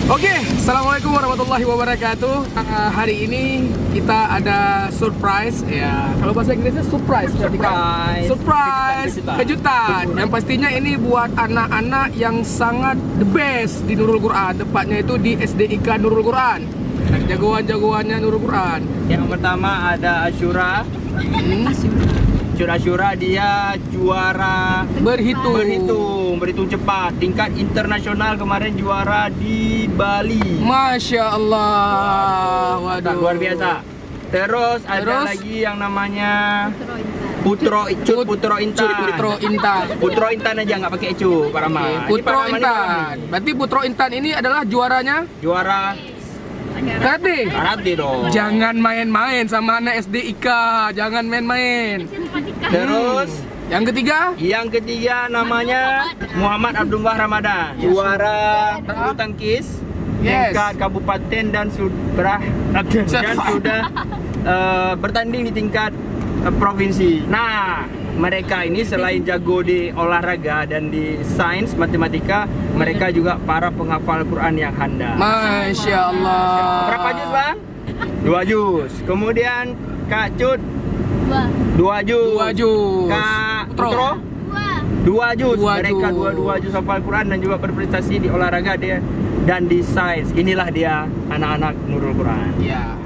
Oke, assalamualaikum warahmatullahi wabarakatuh. Hari ini kita ada surprise ya. Kalau bahasa Inggrisnya surprise, berarti kan? Surprise, kejutan. Yang pastinya ini buat anak-anak yang sangat the best di Nurul Quran. Tepatnya itu di SDIK Nurul Quran. Jagoan-jagoannya Nurul Quran. Yang pertama ada Asyura. Asyura dia juara berhitung cepat tingkat internasional, kemarin juara di Bali. Masya Allah, waduh, luar biasa. Terus ada lagi yang namanya Putro Intan aja, nggak pakai Icu, Pak Rahman. Putro Intan. Berarti Putro Intan ini adalah juaranya? Juara karate dong. Jangan main-main sama anak SDIK, jangan main-main. Terus yang ketiga namanya Muhammad Abdullah Ramadan, juara bulu tangkis tingkat kabupaten dan sudah bertanding di tingkat provinsi. Nah, mereka ini selain jago di olahraga dan di sains matematika, mereka juga para penghafal Quran yang handal. Masya Allah. Berapa juz, Bang? 2 juz. Kemudian Kak Cut 2 juz. Kak Putro 2 juz. Mereka dua juz hafal Quran dan juga berprestasi di olahraga dia dan di sains. Inilah dia anak-anak Nurul Quran. Ya.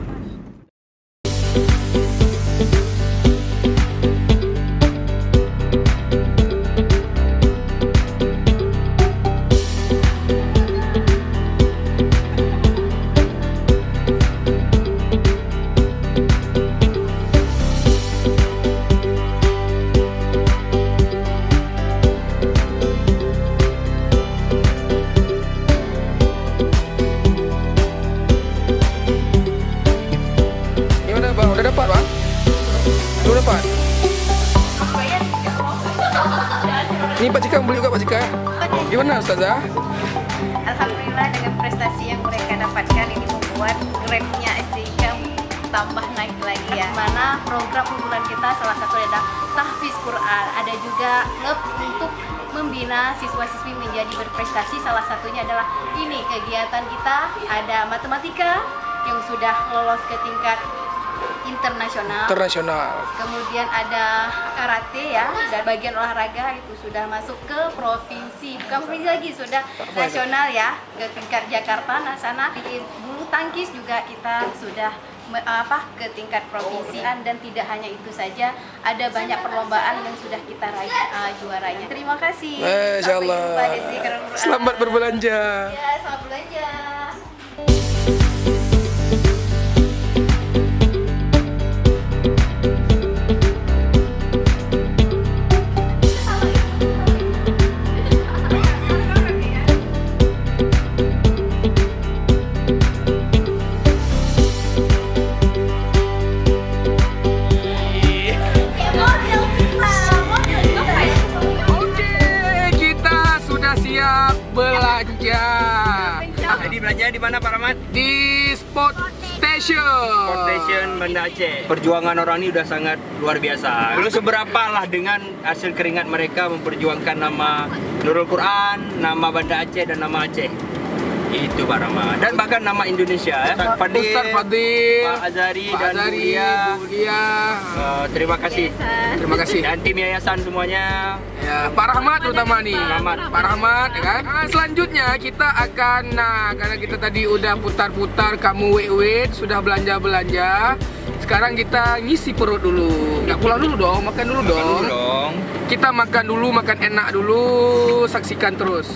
Udah dapat, Bang? Udah dapat? Ini Pak Cika beli juga, Pak Cika. Gimana, Ustazah? Alhamdulillah, dengan prestasi yang mereka dapatkan ini membuat grade-nya SDIK tambah naik lagi ya. Mana program unggulan kita salah satu adalah tahfiz Quran. Ada juga untuk membina siswa-siswi menjadi berprestasi. Salah satunya adalah ini kegiatan kita, ada matematika yang sudah lolos ke tingkat internasional. Kemudian ada karate ya, dan bagian olahraga itu sudah masuk ke provinsi, bukan provinsi lagi, sudah nasional ya, ke tingkat Jakarta. Nah, sana di bulu tangkis juga kita sudah ke tingkat provinsi, dan tidak hanya itu saja, ada banyak perlombaan yang sudah kita raih juaranya. Terima kasih. Masya Allah. Selamat berbelanja. Ya, selamat belanja. Belanja. Jadi belanja di mana, Pak Rahmat? Di Sport Station Banda Aceh. Perjuangan orang ini udah sangat luar biasa. Belum seberapa lah dengan hasil keringat mereka memperjuangkan nama Nurul Quran, nama Banda Aceh dan nama Aceh. Itu Pak Rahmat. Dan bahkan nama Indonesia ya. Ustaz Fadil, Pak Azari dan Bu Lia. Terima kasih. Dan tim yayasan semuanya. Ya, Pak Rahmat terutama nih. Pak Rahmat ya kan. Selanjutnya kita akan, karena kita tadi udah putar-putar, kamu wait sudah belanja-belanja. Sekarang kita ngisi perut dulu. Nggak pulang dulu dong, makan dulu dong. Kita makan dulu, makan enak dulu. Saksikan terus.